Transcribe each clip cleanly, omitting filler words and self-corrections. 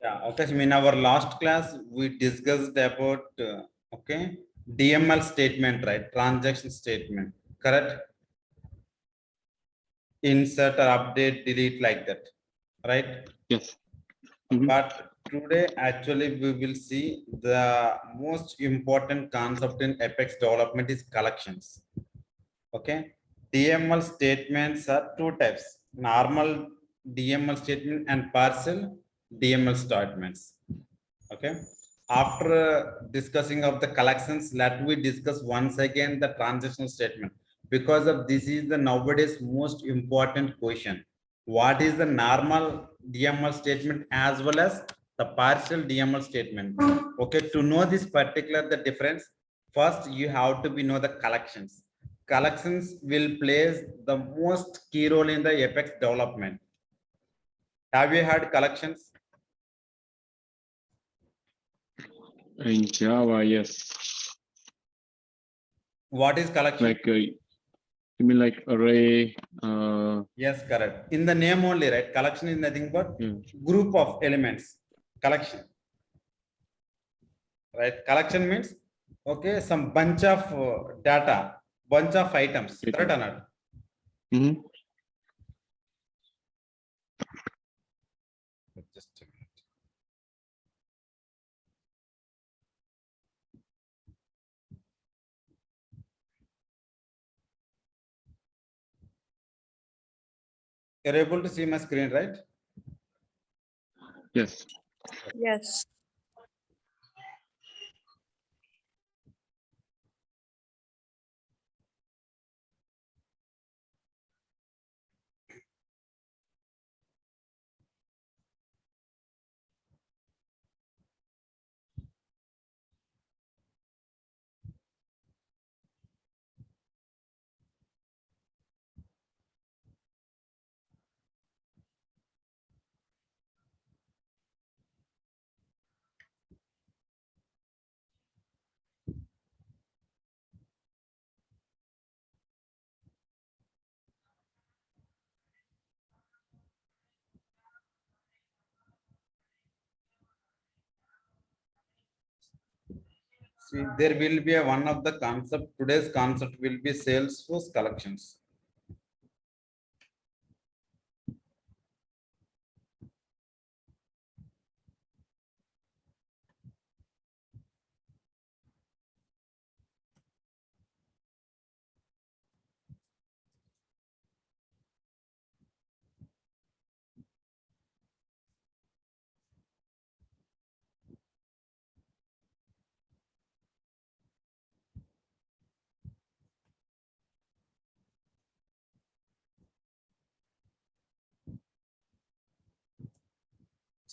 Yeah, okay. So in our last class, we discussed about okay DML statement, right? Transaction statement, correct? Insert or update, delete like that, right? Yes. But today, actually, we will see the most important concept in Apex development is collections. Okay, DML statements are two types: normal DML statement and partial DML statements. Okay, after discussing of the collections, let we discuss once again the transaction statement, because of this is the nowadays most important question. What is the normal DML statement as well as the partial DML statement? Okay, to know this particular the difference, first you have to be know the collections. Collections will play the most key role in the Apex development. Have you heard collections? In Java, yes. What is collection? Like you mean like array? Yes, correct. In the name only, right? Collection is nothing but group of elements. Collection, right? Collection means okay, some bunch of data, bunch of items. Correct or not? Just a minute. You're able to see my screen, right? Yes. Yes. See, there will be a one of the concept. Today's concept will be Salesforce collections.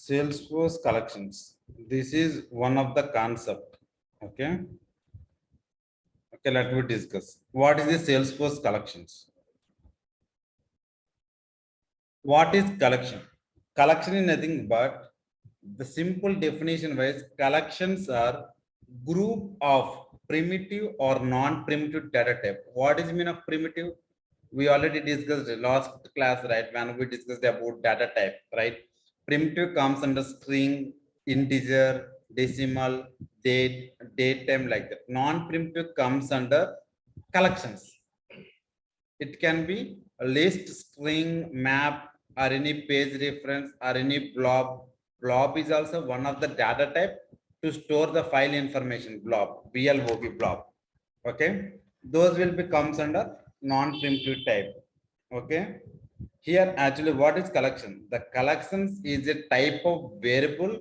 Salesforce collections. This is one of the concept. Okay. Okay, let me discuss. What is the Salesforce collections? What is collection? Collection is nothing but the simple definition wise, collections are group of primitive or non-primitive data type. What is mean of primitive? We already discussed last class, right? When we discussed about data type, right? Primitive comes under string, integer, decimal, date time like that. Non-primitive comes under collections. It can be a list, string, map, or any page reference or any blob. Blob is also one of the data type to store the file information. Blob, BLOB blob. Okay, those will be comes under non-primitive type. Okay, here actually what is collection? The collections is a type of variable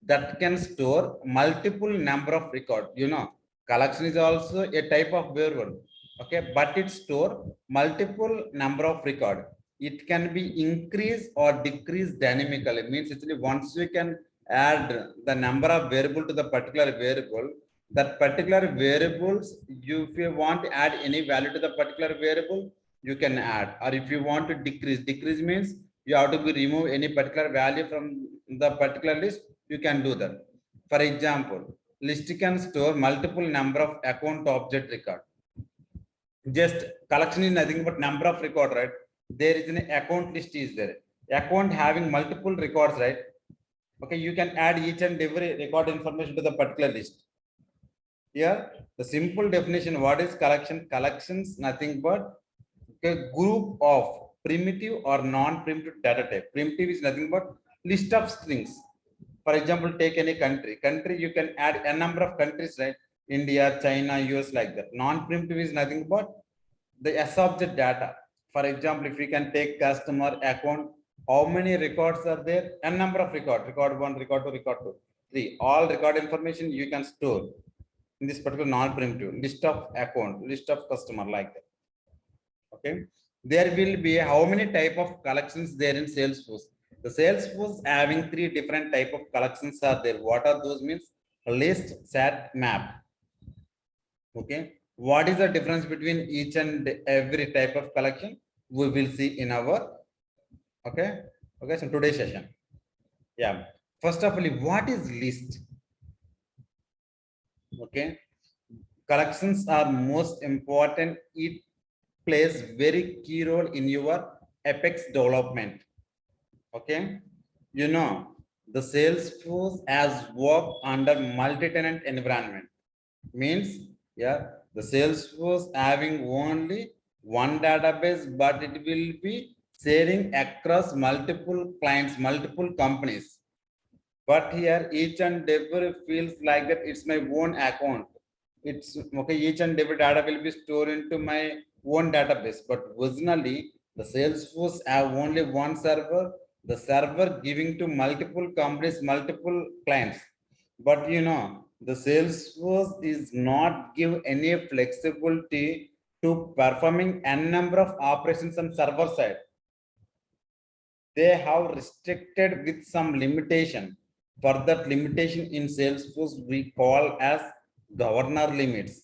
that can store multiple number of record. You know, collection is also a type of variable. Okay, but it store multiple number of record. It can be increase or decrease dynamically. It means actually once you can add the number of variable to the particular variable, that particular variables, if you want to add any value to the particular variable, you can add. Or if you want to decrease means you have to be remove any particular value from the particular list, you can do that. For example, list can store multiple number of account object record. Just collection is nothing but number of record, right? There is an account list is there. Account having multiple records, right? Okay, you can add each and every record information to the particular list. Here, the simple definition, what is collection? Collections, nothing but a group of primitive or non-primitive data type. Primitive is nothing but list of strings. For example, take any country. Country, you can add a number of countries, right? India, China, US, like that. Non-primitive is nothing but the S-object data. For example, if we can take customer account, how many records are there? A number of records. Record 1, record 2, record 2, 3. All record information you can store in this particular non-primitive list of account, list of customer, like that. Okay, there will be how many type of collections there in Salesforce? The Salesforce having three different type of collections are there. What are those? Means list, set, map. Okay, what is the difference between each and every type of collection? We will see in our okay, so today's session. Yeah, first of all, what is list? Okay, collections are most important. It plays very key role in your apex development. Okay, you know, the Salesforce has worked under multi-tenant environment. Means, yeah, the Salesforce having only one database, but it will be sharing across multiple clients, multiple companies. But here each and every feels like that it's my own account. It's okay, each and every data will be stored into my own database, but originally the Salesforce have only one server, the server giving to multiple companies, multiple clients. But you know, the Salesforce is not give any flexibility to performing n number of operations on server side. They have restricted with some limitation. For that limitation in Salesforce, we call as governor limits.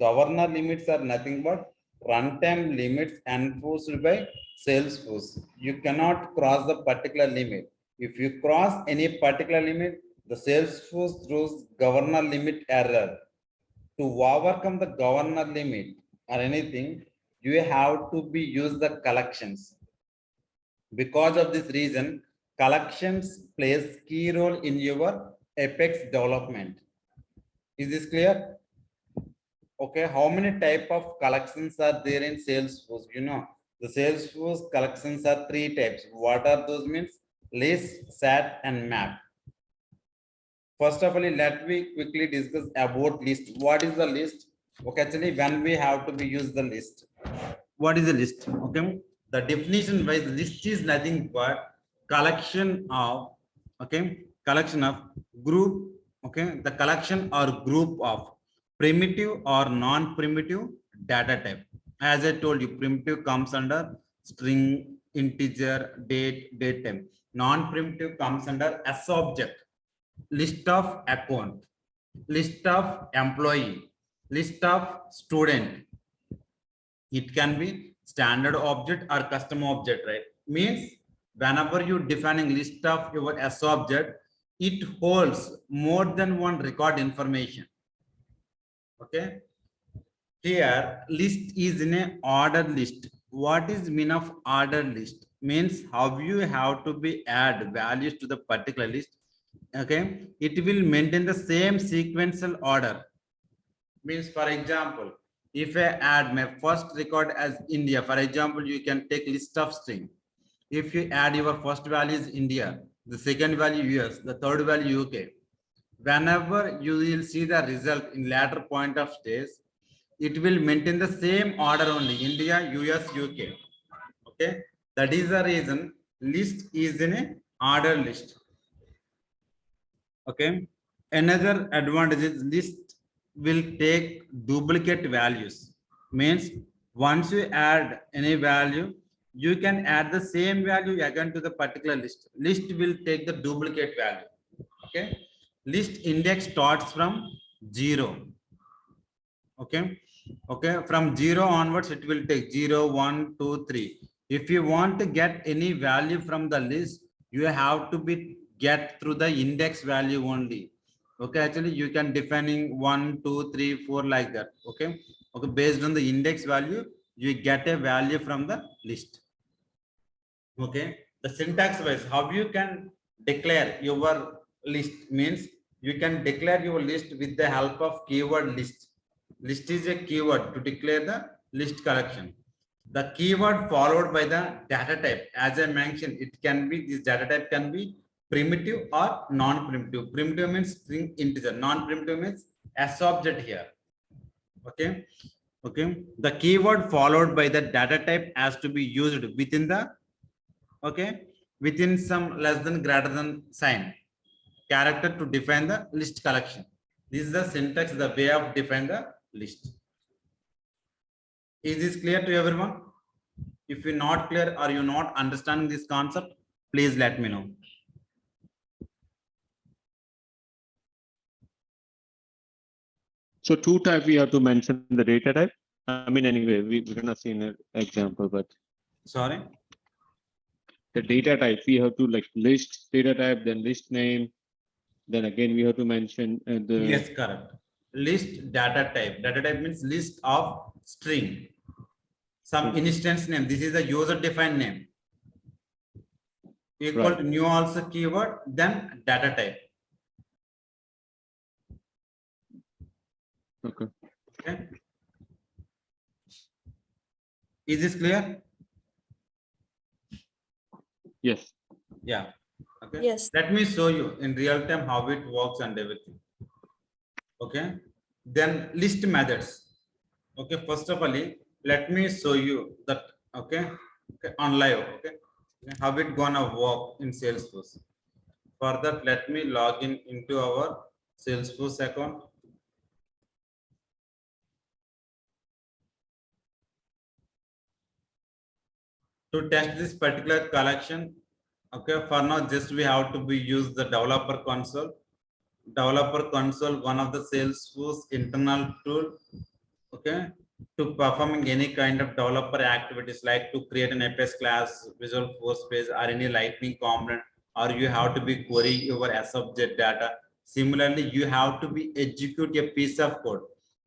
Governor limits are nothing but runtime limits enforced by Salesforce. You cannot cross the particular limit. If you cross any particular limit, the Salesforce throws governor limit error. To overcome the governor limit or anything, you have to be use the collections. Because of this reason, collections plays key role in your apex development. Is this clear? Okay, how many type of collections are there in Salesforce? You know, the Salesforce collections are three types. What are those? Means list, set, and map. First of all, let me quickly discuss about list. What is the list? Okay, actually, when we have to be use the list, what is a list? Okay, the definition wise, list is nothing but collection of, okay, collection of group, okay, the collection or group of primitive or non-primitive data type. As I told you, primitive comes under string, integer, date time. Non-primitive comes under s object, list of account, list of employee, list of student. It can be standard object or custom object, right? Means whenever you defining list of your s object, it holds more than one record information. Okay, here list is in a ordered list. What is mean of ordered list? Means how you have to be add values to the particular list. Okay, it will maintain the same sequential order. Means, for example, if I add my first record as India, for example, you can take list of string. If you add your first value is India, the second value US, the third value UK, whenever you will see the result in latter point of stage, it will maintain the same order only, India, US, UK. Okay, that is the reason list is in a order list. Okay, another advantage is list will take duplicate values. Means once you add any value, you can add the same value again to the particular list. List will take the duplicate value. Okay, list index starts from 0. Okay, okay, from 0 onwards it will take 0, 1, 2, 3. If you want to get any value from the list, you have to be get through the index value only. Okay, actually you can defining 1, 2, 3, 4 like that. Okay, okay, based on the index value you get a value from the list. Okay, the syntax wise, how you can declare your list means you can declare your list with the help of keyword list. List is a keyword to declare the list collection. The keyword followed by the data type. As I mentioned, it can be, this data type can be primitive or non-primitive. Primitive means string integer. Non-primitive means S object here. Okay. Okay. The keyword followed by the data type has to be used within the, okay, within some less than greater than sign character to define the list collection. This is the syntax, the way of define the list. Is this clear to everyone? If you're not clear or you're not understanding this concept, please let me know. So two type we have to mention the data type. I mean, anyway, we're gonna see an example, but Sorry. the data type we have to like list data type, then list name, then again we have to mention the Yes, correct. List data type. Data type means list of string. Some instance name. This is a user defined name. Equal Right. to new also keyword, then data type. Okay. Okay. Is this clear? Yes. Yeah. Okay. Yes. Let me show you in real time how it works and everything. Okay. Then list methods. Okay. First of all, let me show you that. Okay. Okay. On live. Okay. How it gonna work in Salesforce. For that, let me log in into our Salesforce account. To test this particular collection, okay, for now, just we have to be use the developer console. Developer console, one of the Salesforce internal tool, okay, to performing any kind of developer activities like to create an APS class, Visual Force page, or any Lightning component, or you have to be query your subject data. Similarly, you have to be execute a piece of code.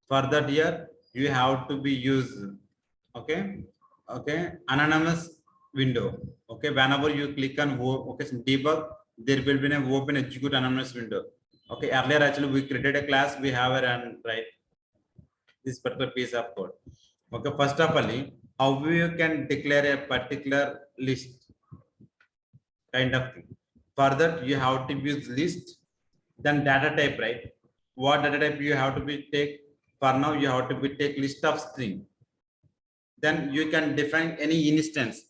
For that, here you have to be use, okay, okay, anonymous window. Okay, whenever you click on okay, debug, there will be an open execute anonymous window. Okay, earlier actually we created a class, we have a run, right, this particular piece of code. Okay, first of all, how you can declare a particular list kind of thing. For that, you have to use list, then data type, right? What data type you have to be take? For now, you have to be take list of string. Then you can define any instance.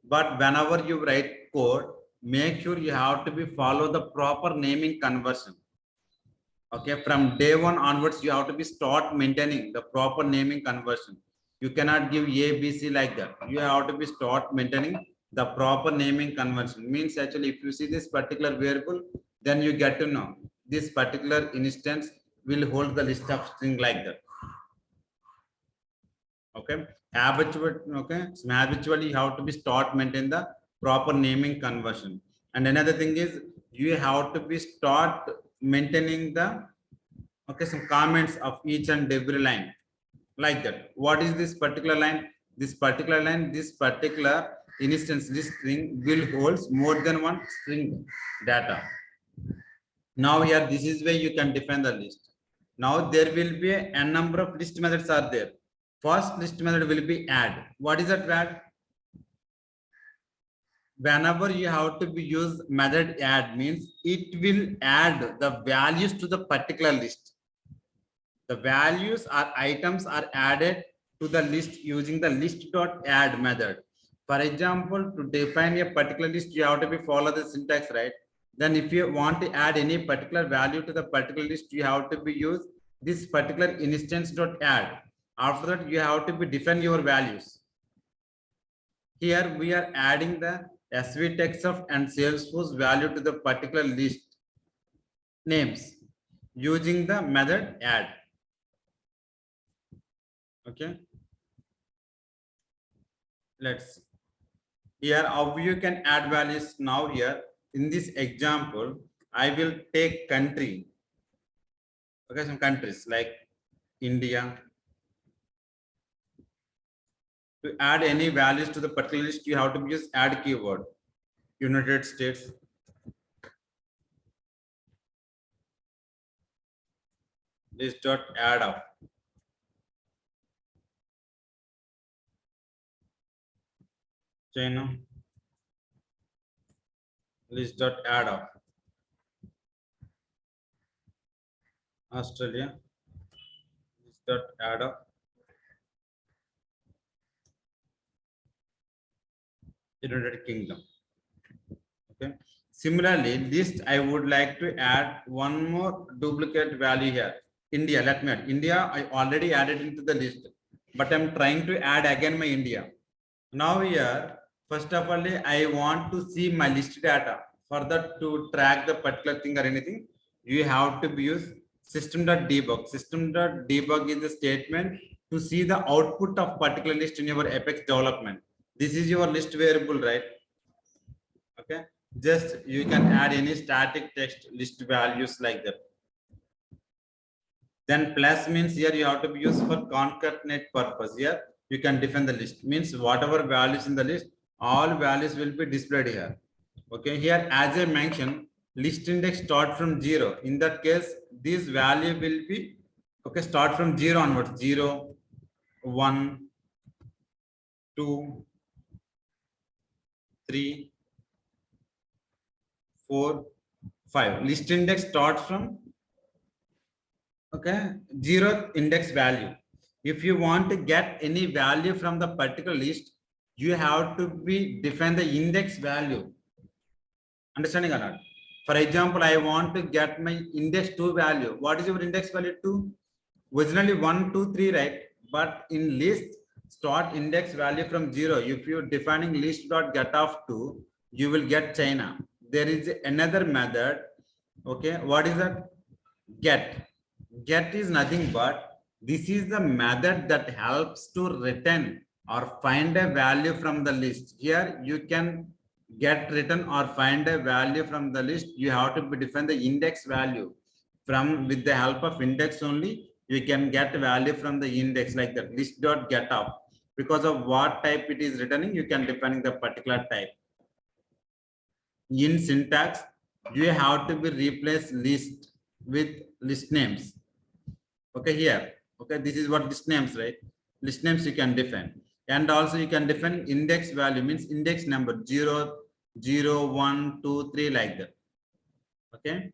But whenever you write code, make sure you have to be follow the proper naming conversion. Okay, from day one onwards, you have to be start maintaining the proper naming conversion. You cannot give A, B, C like that. You have to be start maintaining the proper naming conversion. Means actually, if you see this particular variable, then you get to know this particular instance will hold the list of string like that. Okay, habitually you have to be start maintain the proper naming conversion. And another thing is you have to be start maintaining the, okay, some comments of each and every line like that. What is this particular line? This particular line, this particular instance list string will holds more than one string data. Now here, this is where you can define the list. Now there will be a number of list methods are there. First list method will be add. What is that add? Whenever you have to be use method add means it will add the values to the particular list. The values or items are added to the list using the list.add method. For example, to define a particular list, you have to be follow the syntax, right? Then if you want to add any particular value to the particular list, you have to be use this particular instance.add. After that, you have to be define your values. Here we are adding the svtechsoft and Salesforce value to the particular list names using the method add. Okay, let's see. Here how you can add values. Now here in this example, I will take country. Okay, some countries like India. To add any values to the particular list, you have to use add keyword. United States, list dot add up. China list dot add up. Australia list dot add up. United Kingdom. Okay. Similarly, list I would like to add one more duplicate value here. India. Let me add India. I already added into the list, but I'm trying to add again my India. Now here, first of all, I want to see my list data. For that, to track the particular thing or anything, you have to use system.debug. System.debug is the statement to see the output of particular list in your Apex development. This is your list variable, right? Okay, just you can add any static text list values like that. Then plus means here you have to be used for concatenate purpose. Here you can define the list, means whatever values in the list, all values will be displayed here. Okay, here as I mentioned, list index start from 0. In that case, this value will be okay, start from 0 onwards. 0, 1, 2, 3, 4, 5. List index starts from okay, 0th index value. If you want to get any value from the particular list, you have to be define the index value. Understanding or not? For example, I want to get my index 2 value. What is your index value 2? Originally 1, 2, 3, right? But in list, start index value from 0. If you're defining list dot get of 2, you will get China. There is another method. Okay, what is that? Get is nothing but this is the method that helps to return or find a value from the list. Here you can get return or find a value from the list. You have to define the index value. From with the help of index only, you can get value from the index like that. List dot get up, because of what type it is returning, you can define the particular type. In syntax, you have to be replace list with list names. Okay, here, okay, this is what list names, right? List names you can define, and also you can define index value, means index number 0, 0, 1, 2, 3 like that. Okay,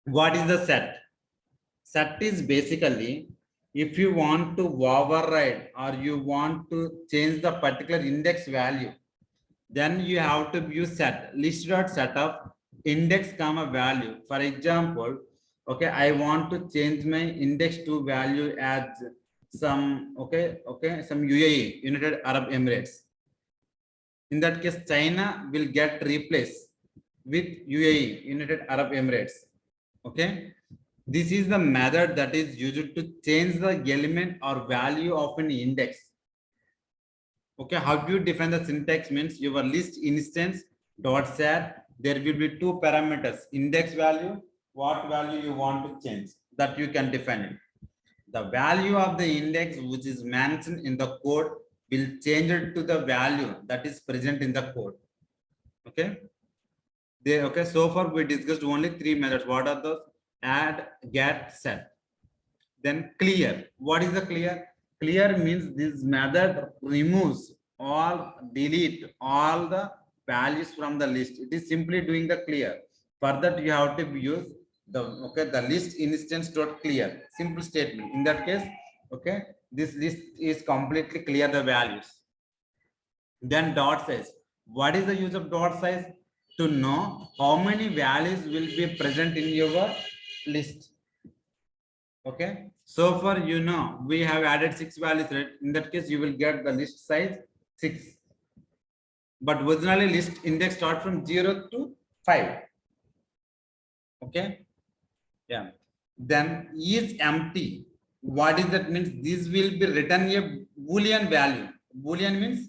what is the set is basically if you want to override or you want to change the particular index value, then you have to use set. List dot set of index comma value. For example, okay, I want to change my index to value as some some UAE, United Arab Emirates. In that case, China will get replaced with UAE, United Arab Emirates. Okay, this is the method that is used to change the element or value of an index. Okay, how do you define the syntax? Means your list instance dot set, there will be two parameters, index value, what value you want to change, that you can define it. The value of the index which is mentioned in the code will change it to the value that is present in the code. Okay, okay, so far we discussed only 3 methods. What are those? Add, get, set. Then clear. What is the clear? Clear means this method removes or delete all the values from the list. It is simply doing the clear. For that you have to use the the list instance dot clear, simple statement. In that case, okay, this list is completely clear the values. Then dot size. What is the use of dot size? To know how many values will be present in your list. Okay, so far we have added 6 values, right? In that case, you will get the list size 6, but originally list index start from 0 to 5. Okay, yeah. Then is empty. What is that? Means this will be written a Boolean value. Boolean means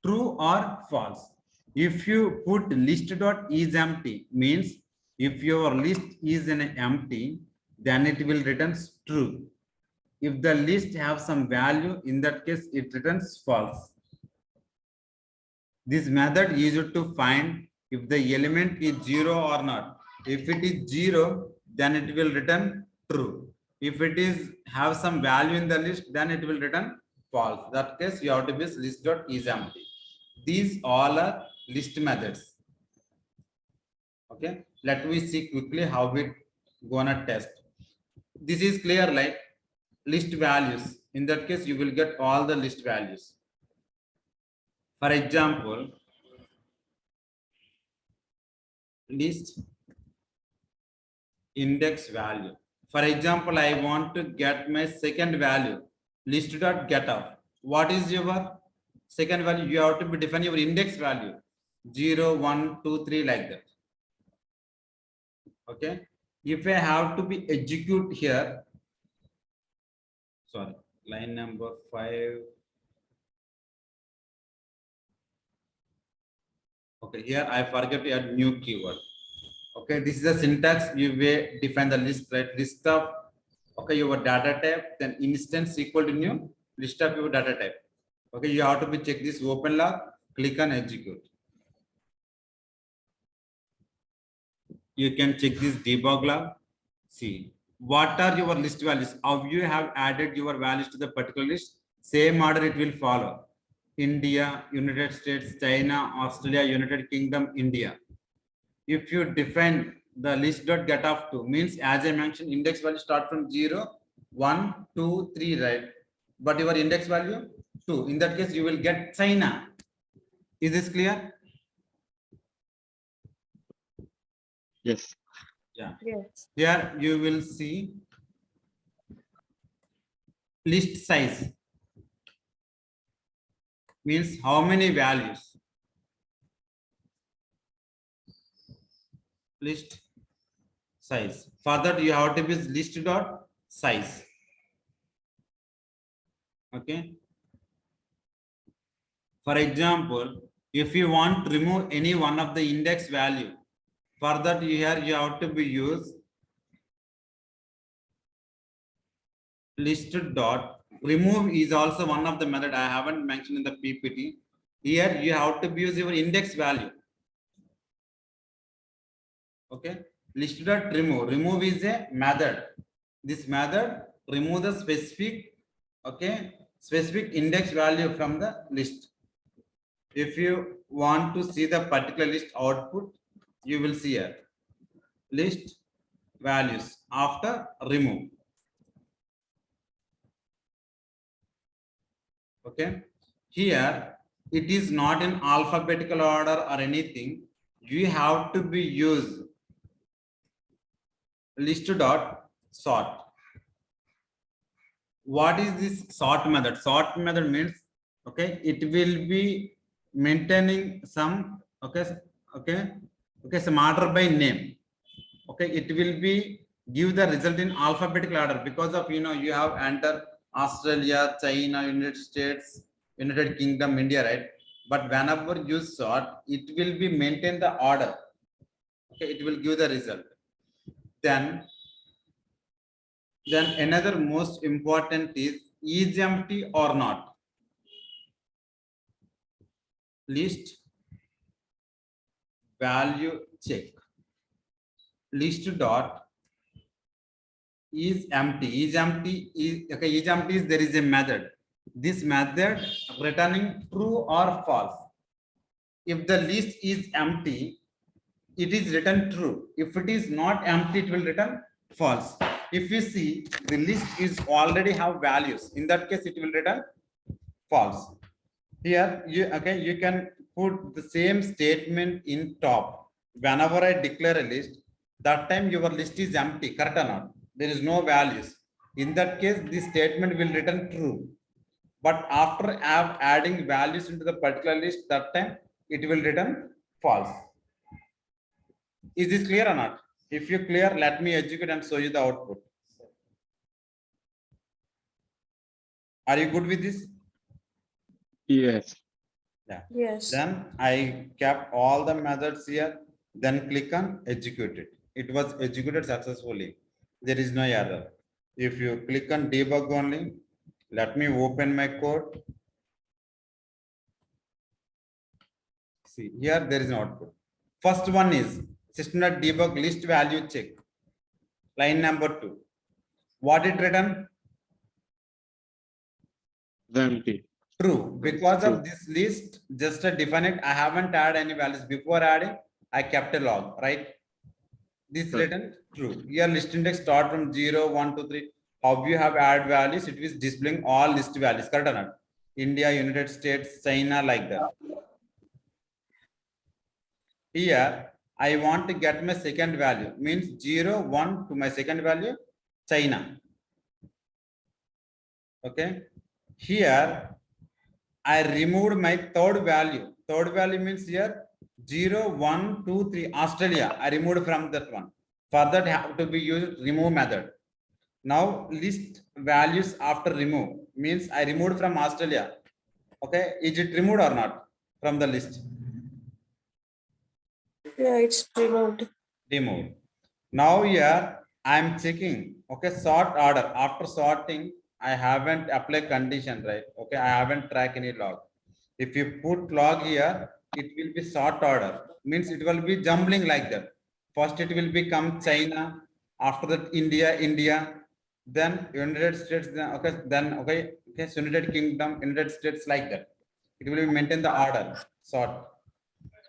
true or false. If you put list dot is empty, means if your list is an empty, then it will return true. If the list have some value, in that case it returns false. This method is used to find if the element is 0 or not. If it is 0, then it will return true. If it is have some value in the list, then it will return false. That case you have to use list.isEmpty. These all are list methods. Okay, let me see quickly how we gonna test. This is clear, like list values. In that case you will get all the list values. For example, list index value. For example, I want to get my second value, list.getOff. What is your second value? You have to be define your index value 0, 1, 2, 3 like that. Okay, if I have to be execute here, sorry, line number 5. Okay, here I forget to add new keyword. Okay, this is the syntax. You will define the list, right? List of, okay, your data type, then instance equal to new list of your data type. Okay, you have to be check this open log, click on execute. You can check this debug log. See what are your list values. How you have added your values to the particular list. Same order it will follow. India, United States, China, Australia, United Kingdom, India. If you define the list.getOff to, means as I mentioned, index value start from 0, 1, 2, 3, right? But your index value 2. In that case, you will get China. Is this clear? Yes. Yeah. Yes. Here you will see list size. Means how many values. List size. For that you have to use list.size. Okay. For example, if you want to remove any one of the index value, for that you have to be use list dot remove is also one of the method I haven't mentioned in the PPT. Here you have to use your index value. Okay, list dot remove is a method. This method remove the specific, okay, specific index value from the list. If you want to see the particular list output, you will see here list values after remove. Okay, here it is not in alphabetical order or anything. You have to be use list.sort. What is this sort method? Sort method means, okay, it will be maintaining some, okay, some order by name. Okay, it will be give the result in alphabetical order, because of, you know, you have enter Australia, China, United States, United Kingdom, India, right? But whenever you sort, it will be maintain the order. Okay, it will give the result. Then another most important is empty or not. List value check. List dot is empty. Is empty is, okay, is empty is there is a method. This method returning true or false. If the list is empty, it is written true. If it is not empty, it will return false. If you see the list is already have values, in that case it will return false. Here you, okay, you can put the same statement in top. Whenever I declare a list, that time your list is empty, correct or not? There is no values. In that case, this statement will return true. But after adding values into the particular list, that time it will return false. Is this clear or not? If you clear, let me execute and show you the output. Are you good with this? Yes. Yeah. Yes. Then I kept all the methods here, then click on execute it. It was executed successfully. There is no error. If you click on debug only, let me open my code. See here, there is no output. First one is system.debug list value check. Line number 2. What it written? Empty. True. Yes, Because true. of this list, just a define it. I haven't added any values. Before adding, I kept a log, right? This Correct. written true. Here list index start from 0, 1, 2, 3. How you have add values, it is displaying all list values. Correct or not? India, United States, China, like that. Here, I want to get my second value. Means 0, 1 to my second value, China. Okay. Here, I removed my third value. Third value means here 0, 1, 2, 3, Australia. I removed from that one. For that have to be used remove method. Now list values after remove means I removed from Australia. Okay, is it removed or not from the list? Yeah, it's removed. Removed. Now here I am checking. Okay, sort order. After sorting, I haven't applied condition, right? Okay, I haven't tracked any log. If you put log here, it will be sort order. Means it will be jumbling like that. First it will become China. After that India. Then United States. Then okay, United Kingdom, United States, like that. It will be maintain the order sort.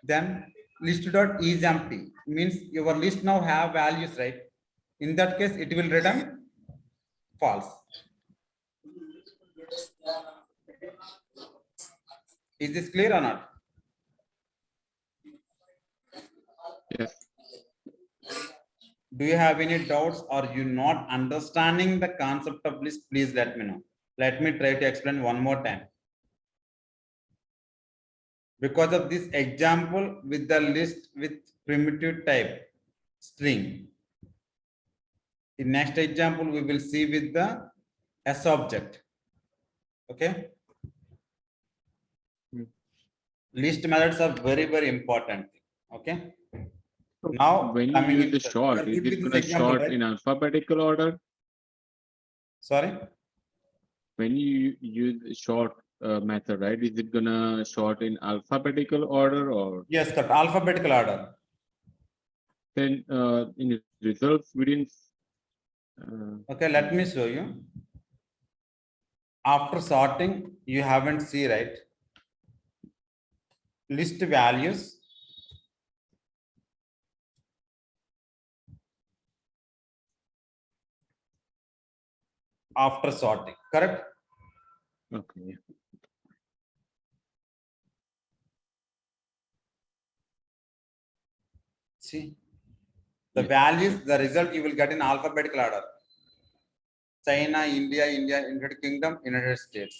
Then list dot is empty means your list now have values, right? In that case, it will return false. Is this clear or not? Yes. Do you have any doubts or you not understanding the concept of list? Please let me know. Let me try to explain one more time. Because of this example with the list with primitive type string. In next example, we will see with the S object. Okay. List methods are very, very important. Okay. Now when you coming use the into short, you are is good with it this going to example, sort right? in alphabetical order? Sorry. When you use short method, right? Is it gonna sort in alphabetical order or Yes, correct. Alphabetical order. then in results we didn't? Okay, let me show you. After sorting, you haven't see, right? List values. After sorting, correct? Okay. See, the Yeah, values, sure. the result you will get in alphabetical order. China, India, United Kingdom, United States.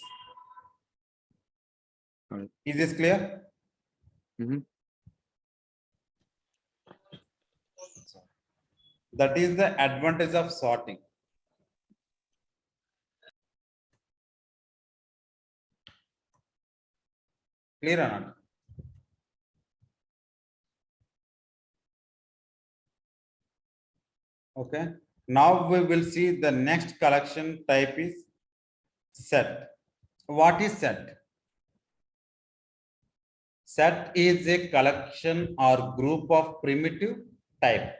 Right. Is this clear? That is the advantage of sorting. Clear or not? Okay. Now we will see the next collection type is set. What is set? Set is a collection or group of primitive type.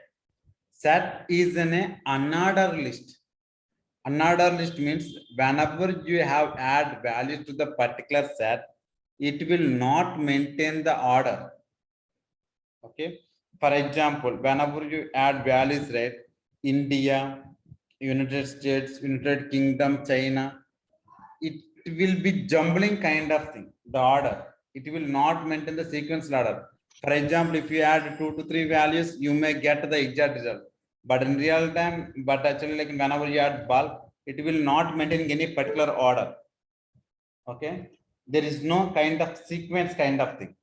Set is an unordered list. Unordered list means whenever you have add values to the particular set, it will not maintain the order. Okay. For example, whenever you add values, right? India, United States, United Kingdom, China, it will be jumbling kind of thing, the order. It will not maintain the sequence order. For example, if you add 2 to 3 values, you may get the exact result. But in real time, but actually like whenever you add bulk, it will not maintain any particular order. Okay. There is no kind of sequence kind of thing.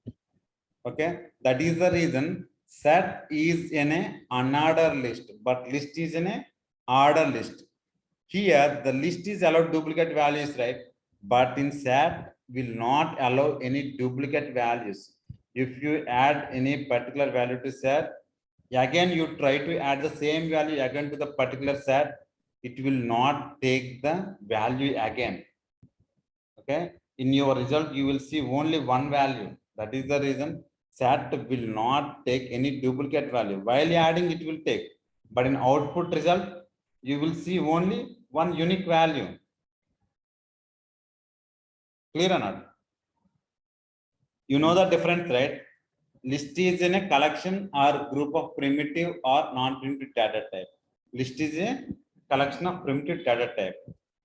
Okay. That is the reason set is in a unordered list, but list is in a order list. Here, the list is allowed duplicate values, right? But in SAT, will not allow any duplicate values. If you add any particular value to SAT, again, you try to add the same value again to the particular SAT, it will not take the value again. Okay. In your result, you will see only one value. That is the reason SAT will not take any duplicate value. While adding, it will take. But in output result, you will see only one unique value. Clear or not? You know the difference, right? List is in a collection or group of primitive or non-primitive data type. List is a collection of primitive data type.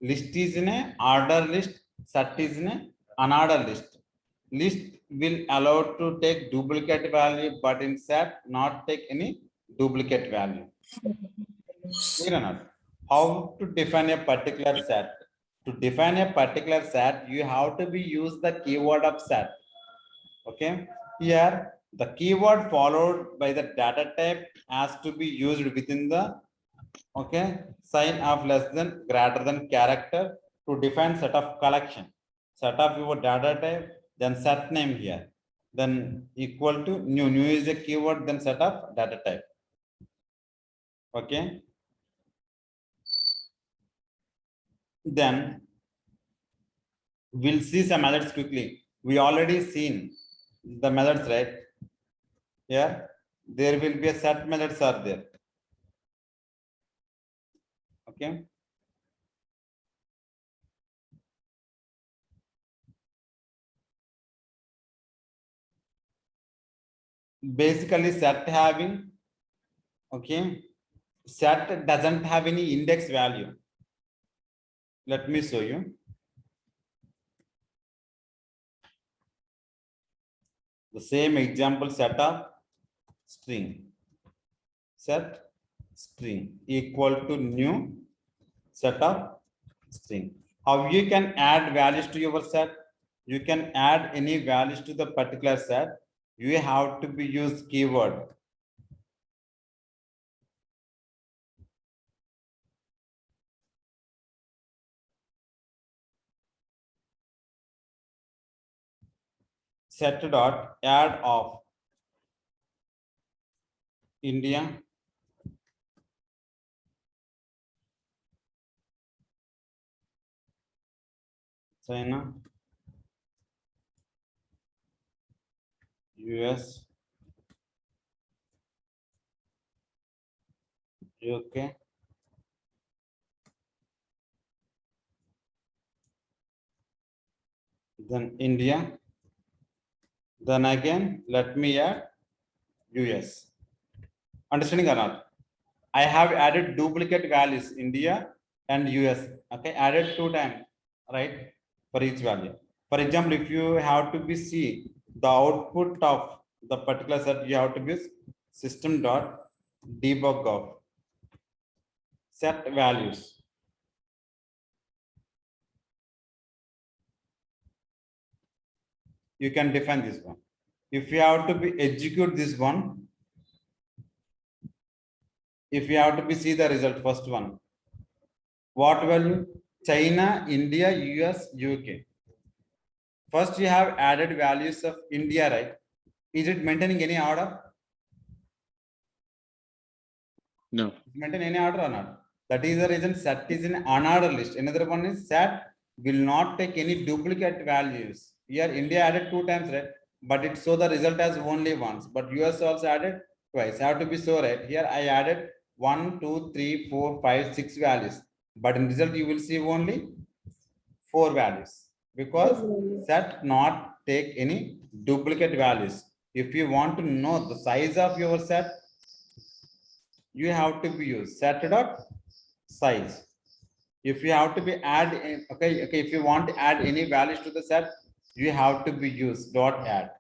List is in a order list. Set is in a unordered list. List will allow to take duplicate value, but in set not take any duplicate value. Clear or not? How to define a particular set? To define a particular set, you have to be use the keyword of set. Okay, here the keyword followed by the data type has to be used within the sign of less than greater than character to define set of collection. Set of your data type, then set name here, then equal to new is a keyword, then set of data type. Okay, then we'll see some methods quickly. We already seen the methods, right? Here there will be a set methods are there. Okay, basically set having, set doesn't have any index value. Let me show you. The same example, set of string, set string equal to new set of string. How you can add values to your set? You can add any values to the particular set. You have to be use keyword. Set dot add of India, China, US, UK, then India, then again let me add US. Understanding or not? I have added duplicate values India and US. Okay, added 2 times, right? For each value. For example, if you have to be see the output of the particular set, you have to be system dot debug of set values. You can define this one. If you have to be execute this one, if you have to be see the result, first one, what value? China, India, US, UK. First, you have added values of India, right? Is it maintaining any order? No. Maintain any order or not? That is the reason set is in unordered list. Another one is set will not take any duplicate values. Here India added 2 times, right? But it show the result as only once. But US also added twice. Have to be so, right? Here I added 1, 2, 3, 4, 5, 6 values. But in result you will see only 4 values because set not take any duplicate values. If you want to know the size of your set, you have to be use set dot size. If you have to be add if you want to add any values to the set, you have to be use dot add.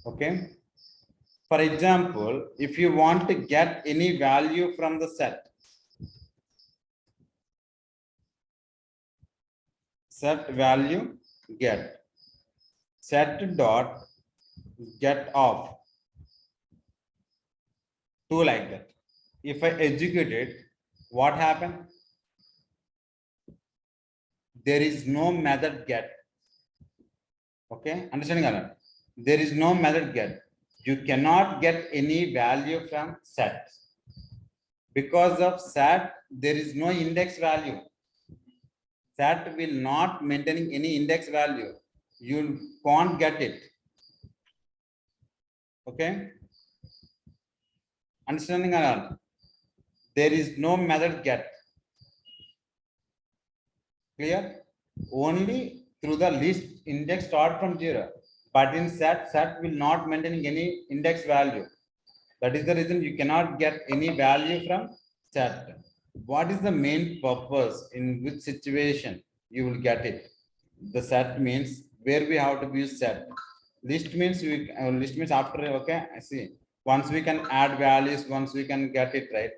Okay, for example, if you want to get any value from the set value get set dot get of 2 like that. If I execute it, what happened? There is no method get. Okay, understanding or not? There is no method get. You cannot get any value from set. Because of set, there is no index value. Set will not maintaining any index value. You can't get it. Okay, understanding or not? There is no method get. Clear? Only through the list index start from 0. But in set will not maintain any index value. That is the reason you cannot get any value from set. What is the main purpose? In which situation you will get it? The set means where we have to use set. List means list means after, okay, I see. Once we can add values, once we can get it right.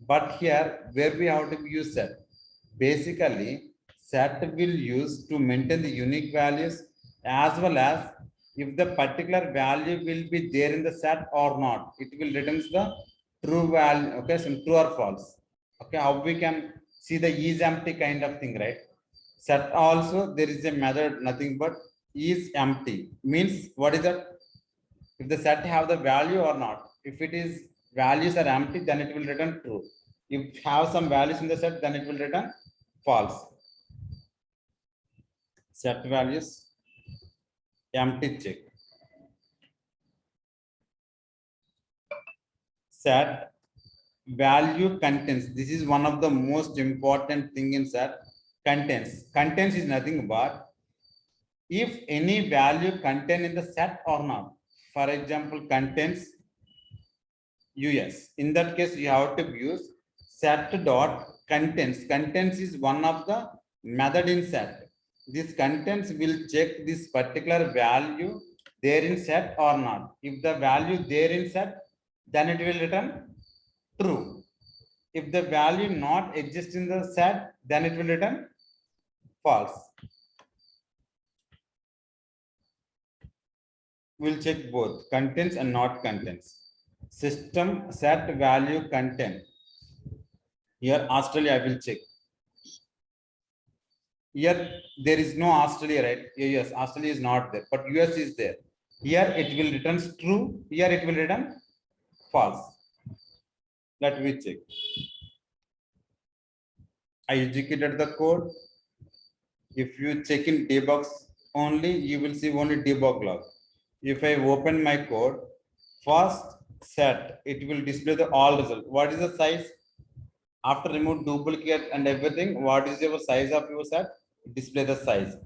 But here where we have to use set. Basically, set will use to maintain the unique values as well as if the particular value will be there in the set or not. It will returns the true value, okay, some true or false. Okay, how we can see the is empty kind of thing, right? Set also there is a method, nothing but is empty. Means what is that? If the set have the value or not. If it is values are empty, then it will return true. If have some values in the set, then it will return false. Set values, empty check. Set value contents. This is one of the most important thing in set. Contents. Contents is nothing but if any value contained in the set or not. For example, contents US. In that case, you have to use set dot contents. Contents is one of the method in set. This contents will check this particular value there in set or not. If the value there in set, then it will return true. If the value not exist in the set, then it will return false. We'll check both contents and not contents. System set value content. Here Australia I will check. Here there is no Australia, right? Yes, Australia is not there, but US is there. Here it will return true. Here it will return false. Let me check. I executed the code. If you check in debug only, you will see only debug log. If I open my code, first set, it will display the all result. What is the size? After remove duplicate and everything, what is your size of your set? Display the size.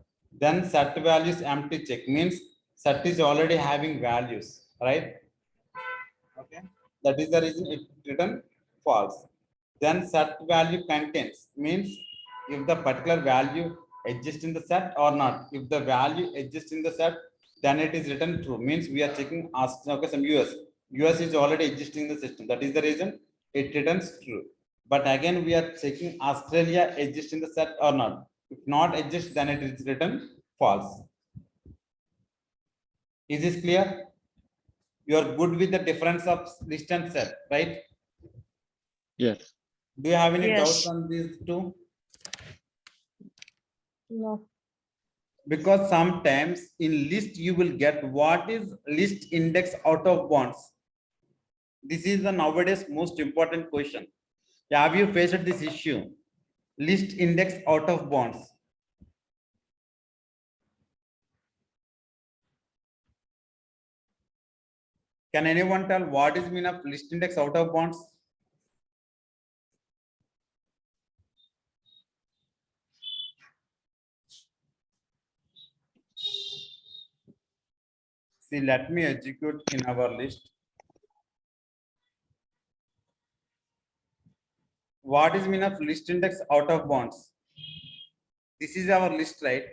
Then set values empty check means set is already having values, right? Okay. That is the reason it return false. Then set value contains means if the particular value exists in the set or not. If the value exists in the set, then it is written true. Means we are checking okay, some US. US is already existing in the system. That is the reason it returns true. But again, we are checking Australia exists in the set or not. If not exists, then it is written false. Is this clear? You are good with the difference of list and set, right? Yes. Do you have any Yes. doubts on these two? No. Because sometimes in list you will get what is list index out of bounds. This is the nowadays most important question. Have you faced this issue? List index out of bounds. Can anyone tell what is mean of list index out of bounds? See, let me execute in our list. What is mean of list index out of bounds? This is our list, right?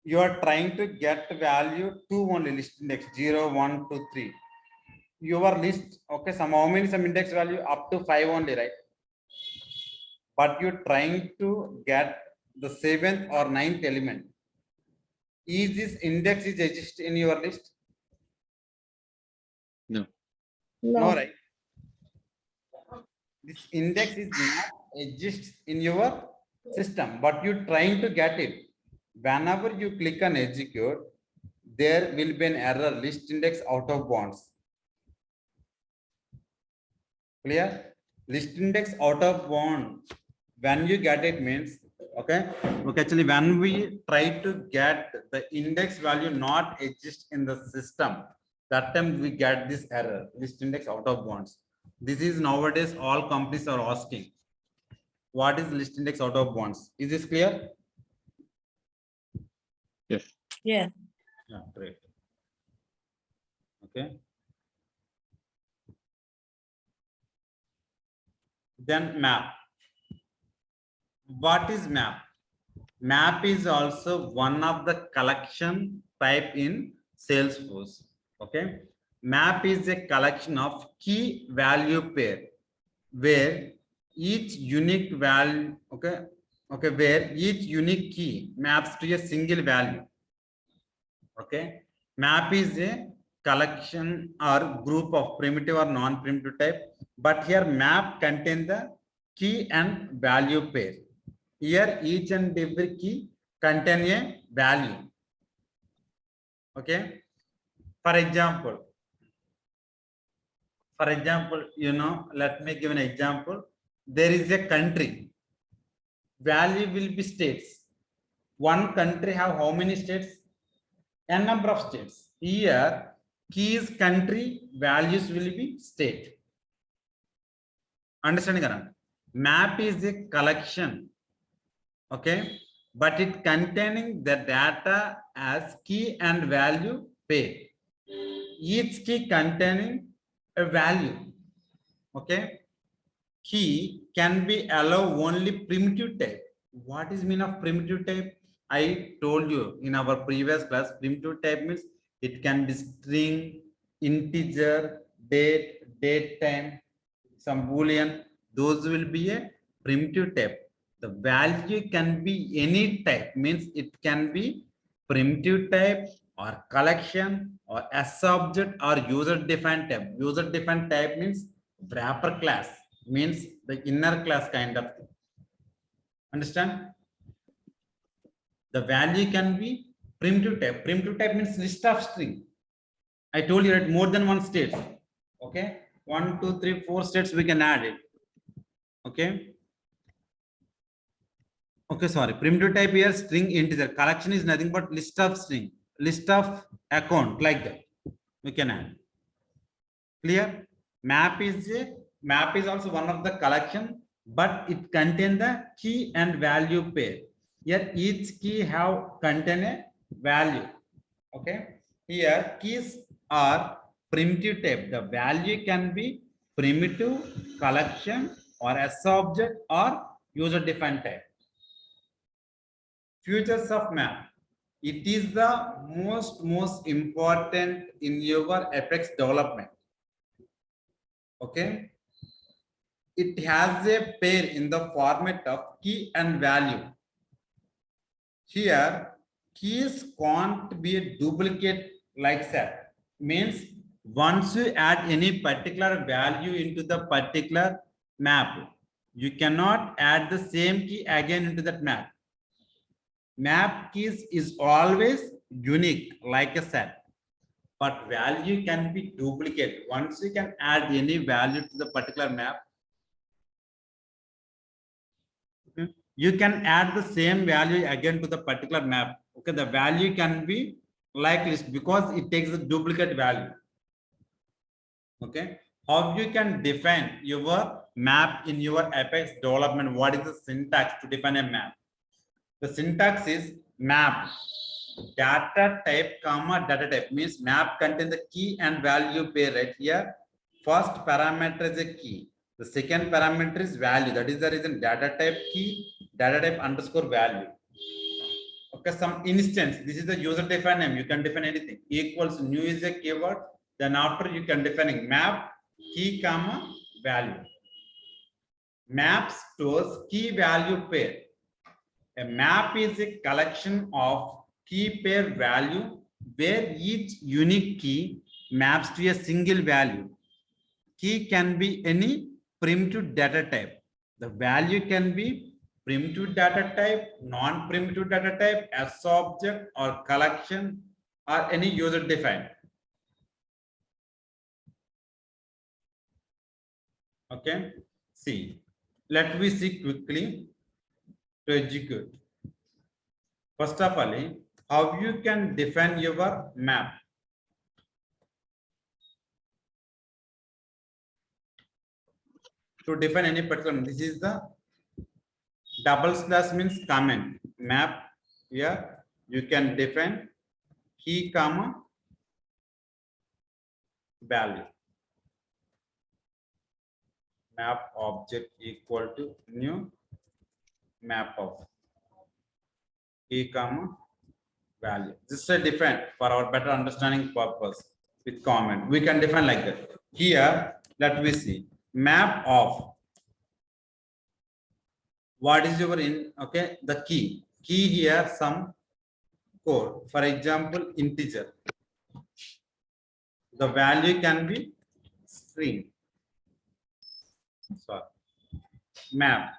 You are trying to get value to only list index 0, 1, 2, 3. Your list, okay, how many some index value up to 5 only, right? But you're trying to get the 7th or 9th element. Is this index is exist in your list? No. No, right? This index is not exist in your system, but you're trying to get it. Whenever you click on execute, there will be an error list index out of bounds. Clear? List index out of bound. When you get it means, okay. Actually, when we try to get the index value not exist in the system, that time we get this error list index out of bounds. This is nowadays all companies are asking. what is list index out of bounds. Is this clear? Yes. Yeah. Yeah, great. Okay. Then map. What is map? Map is also one of the collection type in Salesforce. Okay. Map is a collection of key value pair where each unique value, where each unique key maps to a single value. Okay. Map is a collection or group of primitive or non-primitive type, but here map contains the key and value pair. Here each and every key contain a value. Okay. For example, let me give an example. There is a country. Value will be states. One country have how many states? N number of states. Here, key is country, values will be state. Understanding around? Map is a collection, okay, but it containing the data as key and value pair. Each key containing a value, okay. Key can be allow only primitive type. What is mean of primitive type? I told you in our previous class, primitive type means it can be string, integer, date time, some boolean. Those will be a primitive type. The value can be any type, means it can be primitive type or collection or S object or user defined type. User defined type means wrapper class, means the inner class kind of thing. Understand? The value can be primitive type. Primitive type means list of string. I told you that more than one state. Okay, 1, 2, 3, 4 states we can add it. Okay. Okay, sorry. Primitive type here string integer. Collection is nothing but list of string, list of account like that. We can add. Clear? Map is also one of the collection, but it contains the key and value pair. Here each key have contain a value. Okay. Here keys are primitive type. The value can be primitive, collection, or S object or user defined type. Features of map. It is the most important in your Apex development. Okay. It has a pair in the format of key and value. Here, keys can't be a duplicate like that. Means once you add any particular value into the particular map, you cannot add the same key again into that map. Map keys is always unique like a set, but value can be duplicate. Once you can add any value to the particular map, you can add the same value again to the particular map. Okay, the value can be like list because it takes a duplicate value. Okay, how you can define your map in your Apex development? What is the syntax to define a map? The syntax is map data type comma data type, means map contains the key and value pair right here. First parameter is a key. The second parameter is value. That is the reason data type key, data type underscore value. Okay, some instance. This is the user defined name. You can define anything. Equals new is a keyword. Then after you can define map key comma value. Map stores key value pair. A map is a collection of key pair value where each unique key maps to a single value. Key can be any primitive data type. The value can be primitive data type, non-primitive data type, S object or collection or any user defined. Okay, see, let me see quickly to execute. First of all, how you can define your map. To define any particular, this is the double slash means comment. Map here you can define key comma value. Map object equal to new map of key comma value. This is a different for our better understanding purpose with comment. We can define like that. Here, let me see. Map of what is your in okay the key. Key here some code. For example, integer. The value can be string. Sorry. Map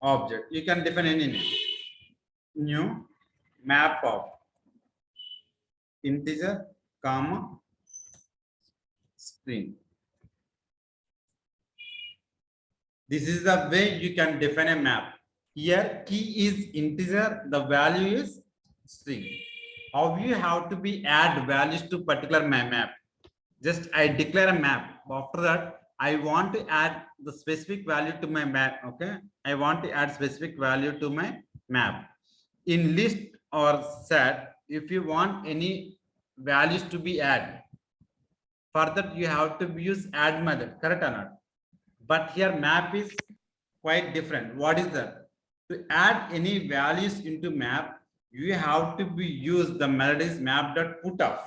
object. You can define any name. New map of integer comma string. This is the way you can define a map. Here key is integer, the value is string. How you have to be add values to particular map? Just I declare a map. After that, I want to add the specific value to my map. Okay, I want to add specific value to my map. In list or set, if you want any values to be added, for that you have to use add method. Correct or not? But here map is quite different. What is that? To add any values into map, you have to be use the method is map.putOf.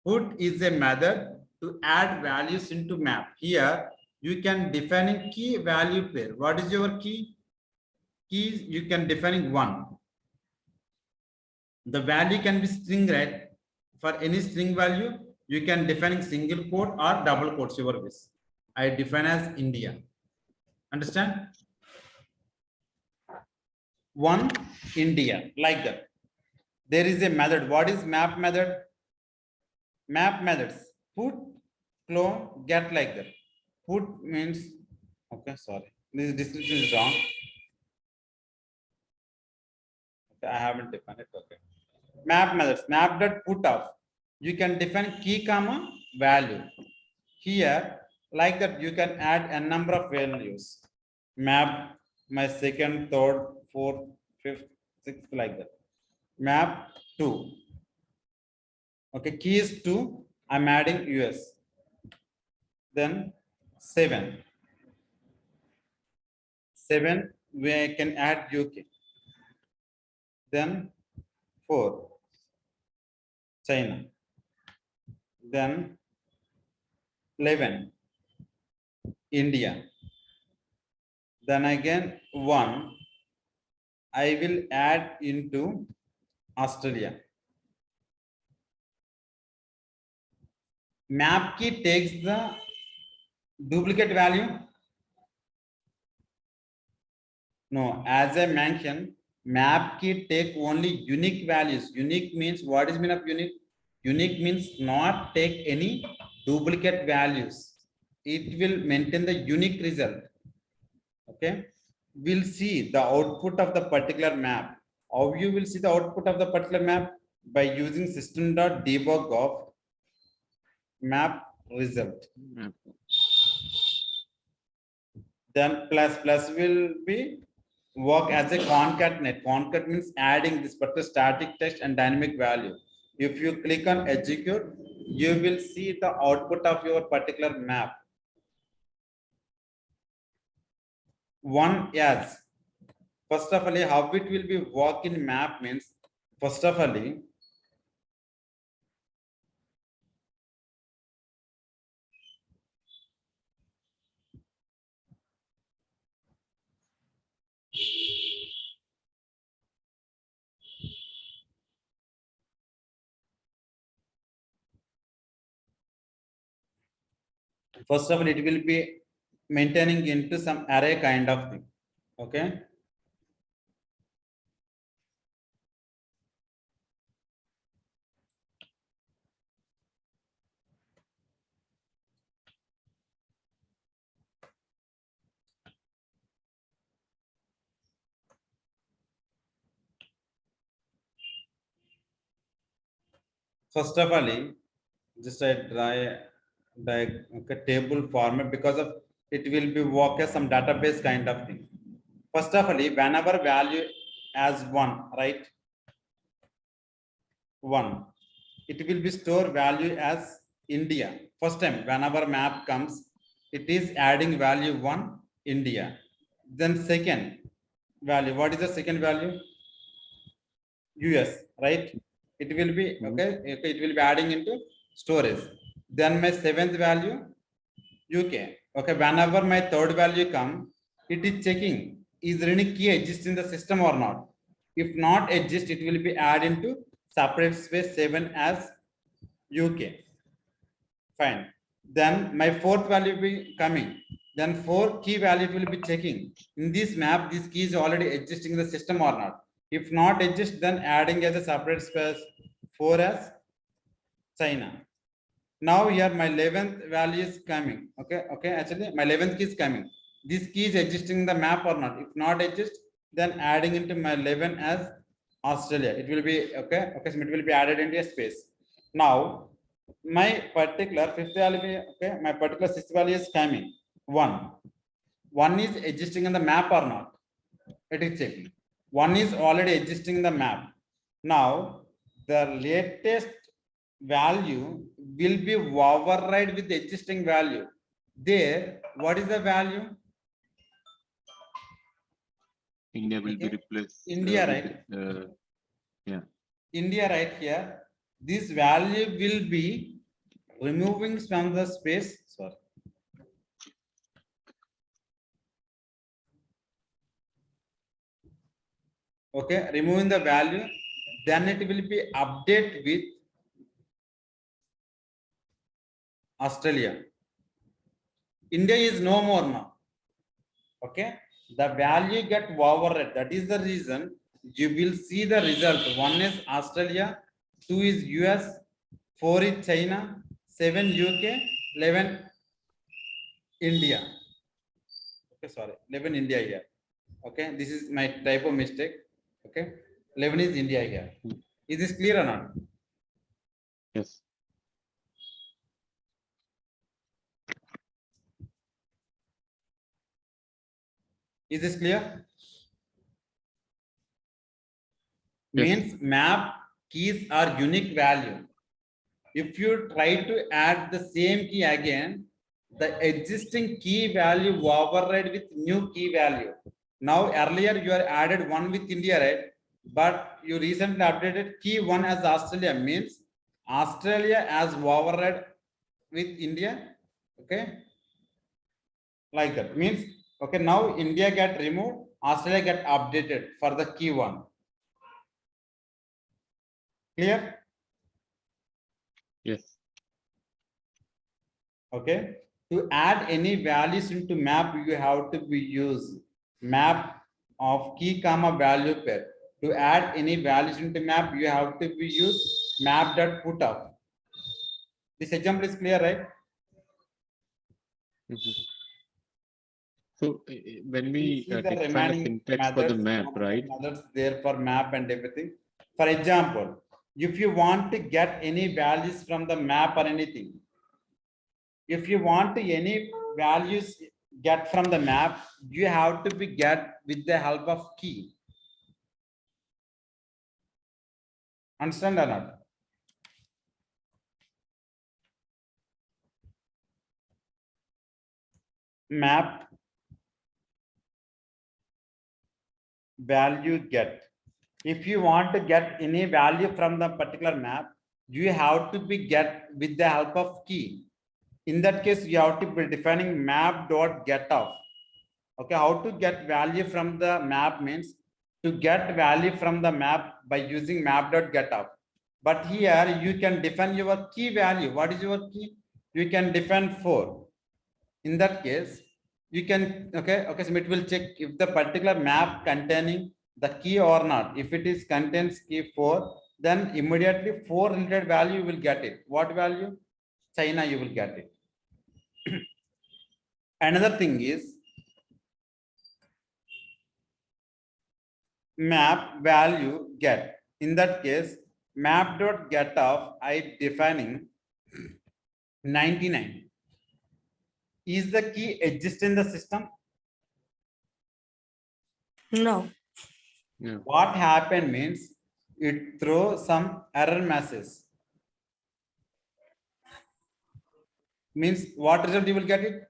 Put is a method to add values into map. Here you can define a key value pair. What is your key? Keys you can define one. The value can be string, right? For any string value, you can define single quote or double quotes your wish. I define as India. Understand? One India, like that. There is a method. What is map method? Map methods. Put, clone, get, like that. Put means, okay, sorry. This description is wrong. Okay, I haven't defined it. Okay. Map methods. Map.putOf. You can define key comma value. Here, like that, you can add a number of values. Map my second, third, fourth, fifth, sixth, like that. Map 2. Okay, key is 2. I'm adding US. Then 7. 7, we can add UK. Then 4. China. Then 11. India. Then again 1. I will add into Australia. Map key takes the duplicate value. No, as I mentioned, map key take only unique values. Unique means what is mean of unique? Unique means not take any duplicate values. It will maintain the unique result. Okay, we'll see the output of the particular map. How you will see the output of the particular map? By using system.debug of map result. Then plus will be work as a concatenate. Concat means adding this particular static text and dynamic value. If you click on execute, you will see the output of your particular map. One, yes. First of all, how it will be work in map means, first of all, it will be maintaining into some array kind of thing. Okay. First of all, just I try okay, table format because of it will be work as some database kind of thing. First of all, whenever value as 1, right? 1, it will be store value as India. First time whenever map comes, it is adding value 1 India. Then second value, what is the second value? US, right? It will be okay, it will be adding into storage. Then my seventh value UK. Okay, whenever my third value come, it is checking is there any key exist in the system or not. If not exist, it will be added into separate space 7 as UK. Fine. Then my fourth value will be coming. Then 4 key value will be checking in this map. This key is already existing in the system or not. If not exist, then adding as a separate space 4 as China. Now here my 11th value is coming. Okay, actually my 11th key is coming. This key is existing in the map or not. If not exist, then adding into my 11 as Australia. It will be okay, so it will be added into a space. Now my particular fifth value, okay, my particular sixth value is coming 1 is existing in the map or not. It is checking. 1 is already existing in the map. Now the latest value will be override with the existing value. There, what is the value? India will be Okay. replaced. India, right? Yeah. India right here. This value will be removing from the space. Sorry. Okay, removing the value, then it will be update with Australia. India is no more now. Okay, the value get override. That is the reason you will see the result. 1 is Australia, 2 is US, 4 is China, 7 UK, 11 India. Okay, sorry, 11 India here. Okay, this is my typo mistake. Okay, 11 is India here. Is this clear or not? Yes. Is this clear? Yes. Means map keys are unique value. If you try to add the same key again, the existing key value override with new key value. Now earlier you are added 1 with India, right? But you recently updated key 1 as Australia, means Australia as override with India. Okay, like that means, okay, now India get removed, Australia get updated for the key 1. Clear? Yes. Okay, to add any values into map, you have to be use map of key comma value pair. To add any values into map, you have to be use map dot put up. This example is clear, right? So when we define a syntax for the map, right? Methods there for map and everything. For example, if you want to get any values from the map or anything, if you want to any values get from the map, you have to be get with the help of key. Understand or not? Map value get. If you want to get any value from the particular map, you have to be get with the help of key. In that case, you have to be defining map dot get off. Okay, how to get value from the map means to get value from the map by using map dot get off. But here you can define your key value. What is your key? You can define 4. In that case, you can okay, so it will check if the particular map containing the key or not. If it is contains key 4, then immediately 4 related value you will get it. What value? China you will get it. Another thing is map value get. In that case, map dot get off, I defining 99. Is the key exist in the system? No. Yeah. What happened means it throws some error messages. Means what result you will get it?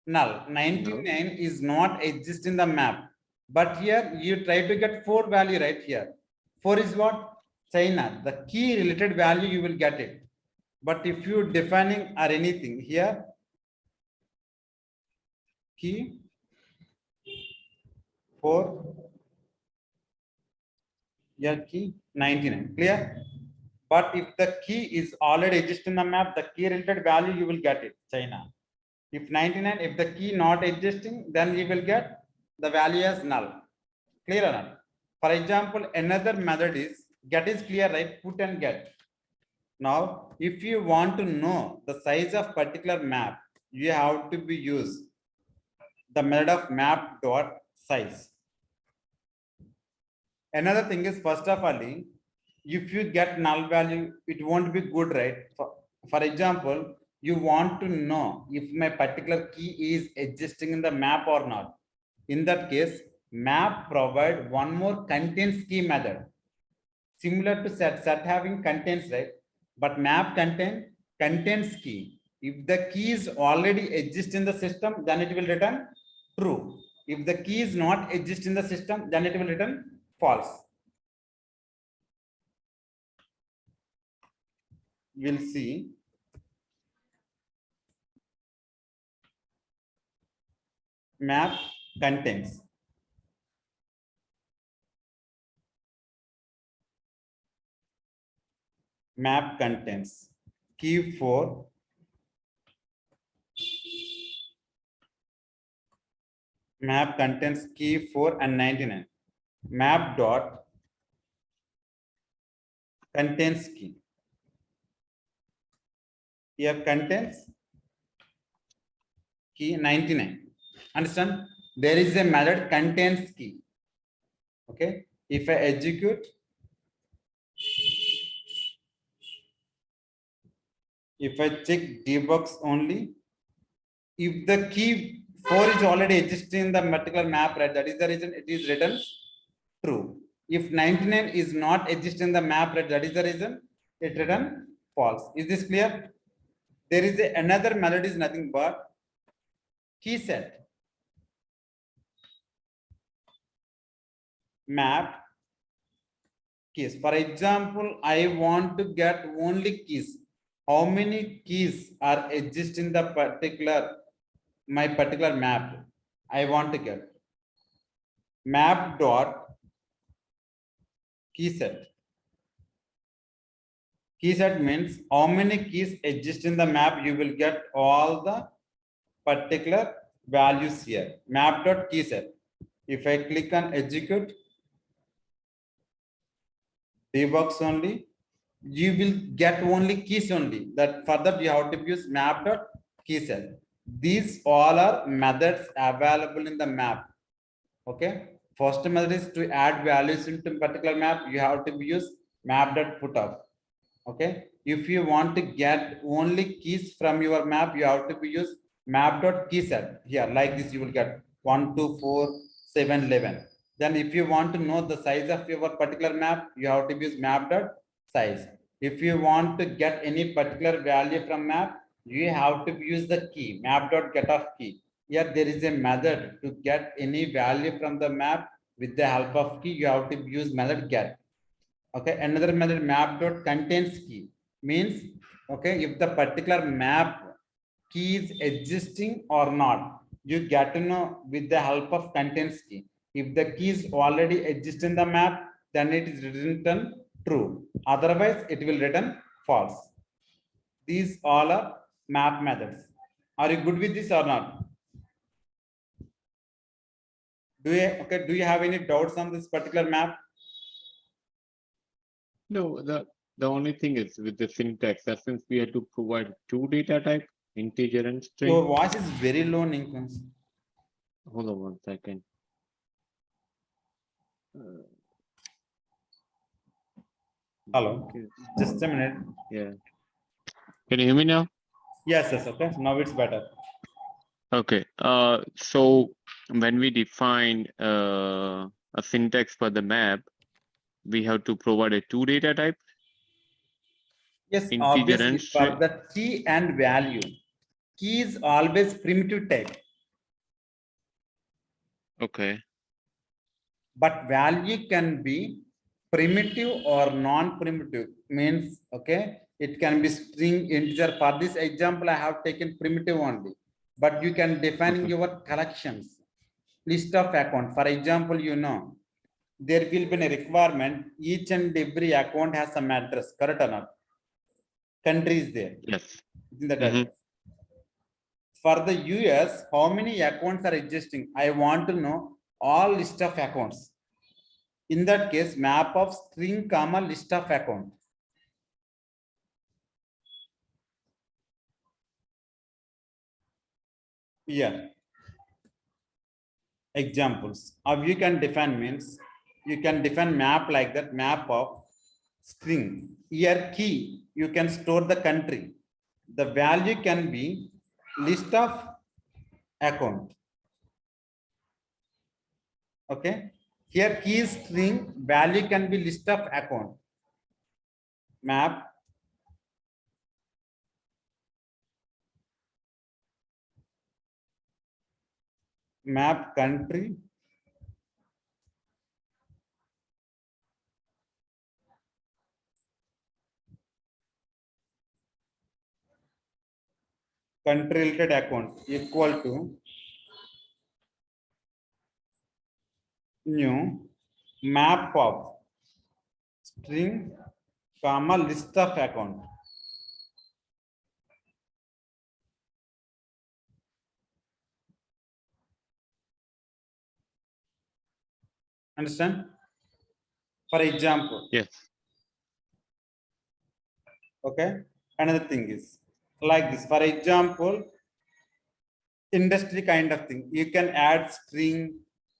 Null. 99 is not exist in the map. But here you try to get 4 value right here. 4 is what? China. The key related value you will get it. But if you defining or anything here, key 4, your key 99. Clear? But if the key is already exist in the map, the key related value you will get it, China. If 99, if the key not existing, then you will get the value as null. Clear or not? For example, another method is get is clear, right? Put and get. Now, if you want to know the size of particular map, you have to be use the method of map dot size. Another thing is, first of all, if you get null value, it won't be good, right? For example, you want to know if my particular key is existing in the map or not. In that case, map provide one more contains key method. Similar to set having contains, right? But map contains key. If the keys already exist in the system, then it will return true. If the key is not exist in the system, then it will return false. We'll see. Map contents. Map contents. Key 4. Map contains key 4 and 99. Map dot contains key. Here contains key 99. Understand? There is a method contains key. Okay. If I execute, if I check debugs only, if the key 4 is already existing in the particular map, right? That is the reason it is written true. If 99 is not existing in the map, right? That is the reason it written false. Is this clear? There is another method is nothing but key set. Map keys. For example, I want to get only keys. How many keys are exist in the my particular map? I want to get map dot key set. Key set means how many keys exist in the map. You will get all the particular values here. Map dot key set. If I click on execute, debugs only, you will get only keys only. That further you have to use map dot key set. These all are methods available in the map. Okay. First method is to add values into particular map. You have to use map dot put up. Okay. If you want to get only keys from your map, you have to use map dot key set. Here, like this, you will get 1, 2, 4, 7, 11. Then if you want to know the size of your particular map, you have to use map dot size. If you want to get any particular value from map, you have to use the key map dot get of key. Here there is a method to get any value from the map with the help of key. You have to use method get. Okay, another method map dot contains key means, okay, if the particular map key is existing or not, you get to know with the help of contains key. If the keys already exist in the map, then it is written true. Otherwise, it will return false. These all are map methods. Are you good with this or not? Do you have any doubts on this particular map? No, the only thing is with the syntax, that since we had to provide 2 data type, integer and string. Your voice is very low, Ninkun. Hold on 1 second. Hello. Okay. Just a minute. Yeah. Can you hear me now? Yes, okay. Now it's better. Okay. So when we define a syntax for the map, we have to provide a two data type, Yes, integer obviously and for string. the key and value. Key is always primitive type, Okay. but value can be primitive or non-primitive. Means, okay, it can be string, integer. For this example, I have taken primitive only, but you can define Okay. your collections, list of account. For example, there will be a requirement. Each and every account has some address, correct or not? Country is there Yes. in the Mhm. address. For the US, how many accounts are existing? I want to know all list of accounts. In that case, map of string comma list of account. Here, examples of you can define means you can define map like that, map of string. Here key, you can store the country. The value can be list of account. Okay. Here key is string, value can be list of account. Map country related account equal to new map of string comma list of account. Understand? For example, Yes. okay. Another thing is like this. For example, industry kind of thing. You can add string,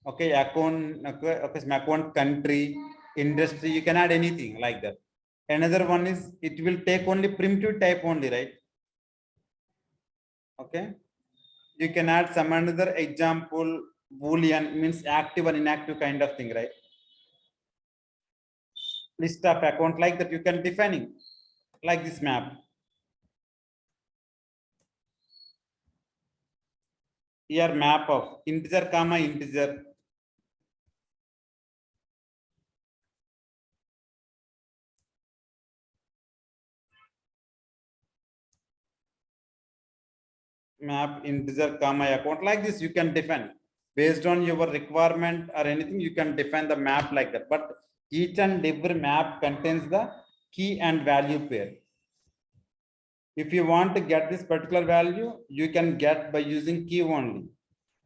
okay, account, okay, account country, industry. You can add anything like that. Another one is it will take only primitive type only, right? Okay. You can add some another example. Boolean means active or inactive kind of thing, right? List of account like that you can defining like this map. Here map of integer comma integer. Map integer comma account like this you can define based on your requirement or anything you can define the map like that, but each and every map contains the key and value pair. If you want to get this particular value you can get by using key only.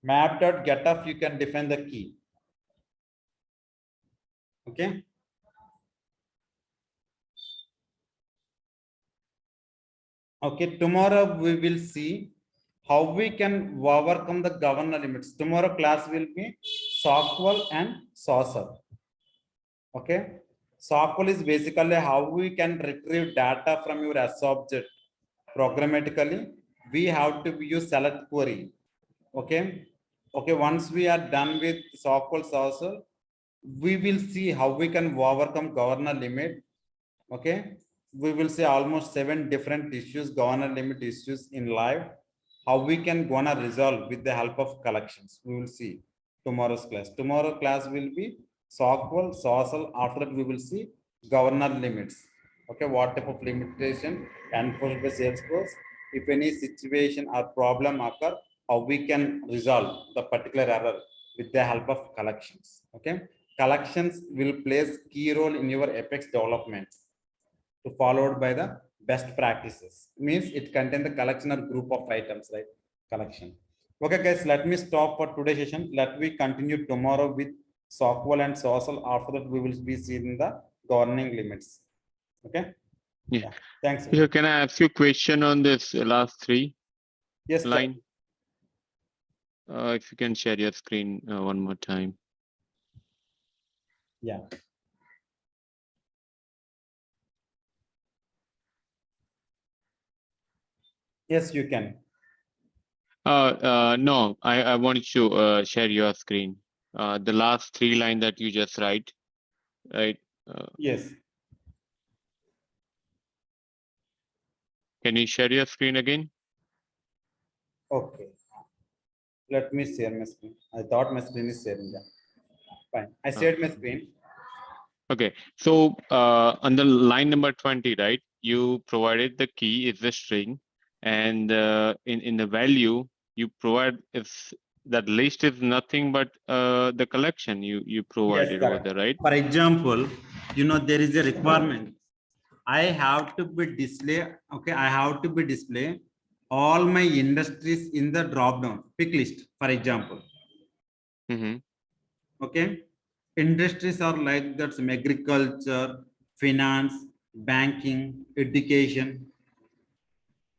Map.getOf you can define the key. Okay. Okay, tomorrow we will see how we can overcome the governor limits. Tomorrow class will be SOQL and saucer. Okay. SOQL is basically how we can retrieve data from your S object programmatically. We have to use select query. Okay. Okay. Once we are done with SOQL saucer, we will see how we can overcome governor limit. Okay. We will see almost 7 different issues, governor limit issues in live. How we can gonna resolve with the help of collections. We will see tomorrow's class. Tomorrow class will be SOQL, social. After that, we will see governor limits. Okay, what type of limitation enforced by Salesforce? If any situation or problem occur, how we can resolve the particular error with the help of collections. Okay, collections will plays key role in your Apex development. To followed by the best practices means it contains the collection or group of items, right? Collection. Okay guys, let me stop for today's session. Let me continue tomorrow with SOQL and social. After that we will be seeing the governing limits. Okay. Yeah. Yeah, thanks. So can I ask you a question on this last three Yes sir. line? If you can share your screen one more time. Yeah. Yes, you can. No, I want you to share your screen. The last 3 line that you just write, right? Yes. Can you share your screen again? Okay. Let me share my screen. I thought my screen is sharing. Yeah. Fine. I shared my screen. Okay, so on the line number 20, right? You provided the key is the string, and in the value you provide is that list is nothing but the collection you Yes, provided over correct. there, right? For example, there is a requirement. I have to be display. Okay, I have to be display all my industries in the drop down pick list. For example, Mm-hmm. okay, industries are like that: some agriculture, finance, banking, education.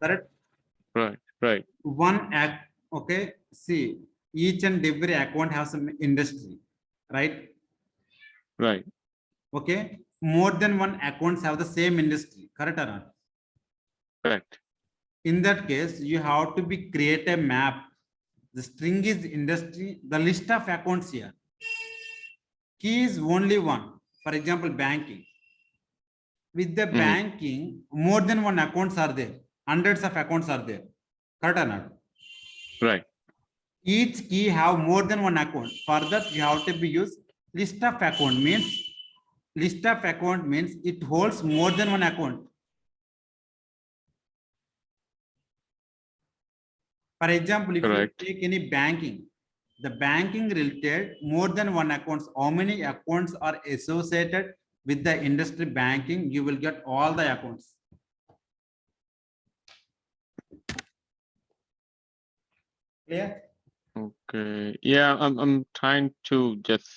Correct. Right, right, One act. Okay, see, each and every account has some industry, right? right. Okay, more than one accounts have the same industry, correct or not? Correct. In that case, you have to be create a map. The string is industry, the list of accounts here. Key is only one. For example, banking. With the Mm-hmm. banking, more than one accounts are there. Hundreds of accounts are there. Correct or not? Right, Each key have more than one account. For that, you have to be used list of account means it holds more than one account. For example, if you correct. take any banking, the banking related more than one accounts, how many accounts are associated with the industry banking, you will get all the accounts. Clear? Okay. Yeah, I'm trying to just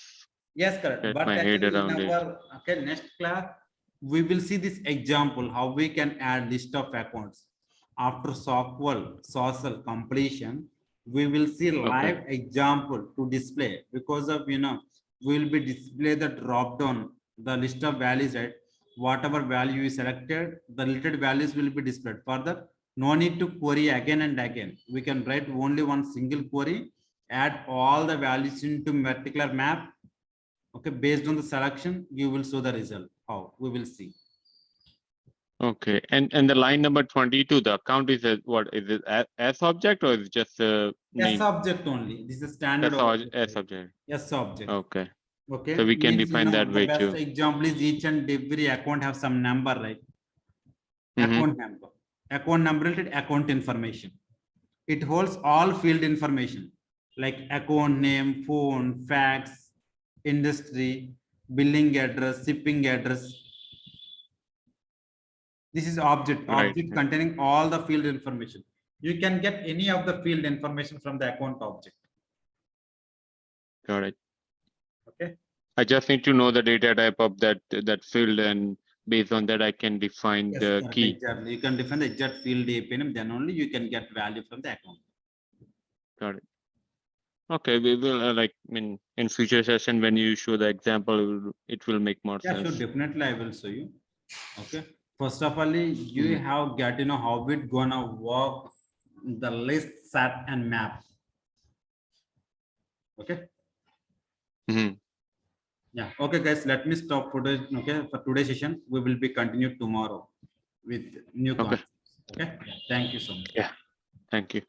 Yes, correct. get But my head actually, in around it. our next class, we will see this example how we can add list of accounts. After social completion, we will see Okay. live example to display because of we will be display the drop down the list of values, right? Whatever value is selected, the related values will be displayed. Further, no need to query again and again. We can write only one single query, add all the values into particular map. Okay, based on the selection, you will show the result. How we will see. Okay. And the line number 22, the account is a, what is it, as object or is it just a Yes, name? object only. This is standard That's all object. as object. Yes, object. Okay. So Okay, we can means define that the way best too. example is each and every account have some number, right? Mm-hmm. Account number related account information. It holds all field information like account name, phone, fax, industry, billing address, shipping address. This is Right. object containing all the field information. You can get any of the field information from the account object. Got it. Okay. I just need to know the data type of that field, and based on that I can define Yes, the correct, key. exactly. You can define the exact field APNM, then only you can get value from the account. Got it. Okay, we will in future session when you show the example, it will make more Yeah, sure, sense. definitely I will show you. Okay. First of all, you have got how it gonna work the list, set, and map. Okay. Mm-hmm. Yeah. Okay, guys. Let me stop for today. Okay, for today's session, we will be continued tomorrow with new Okay. concepts. Okay. Yeah. Thank you so much. Yeah. Thank you.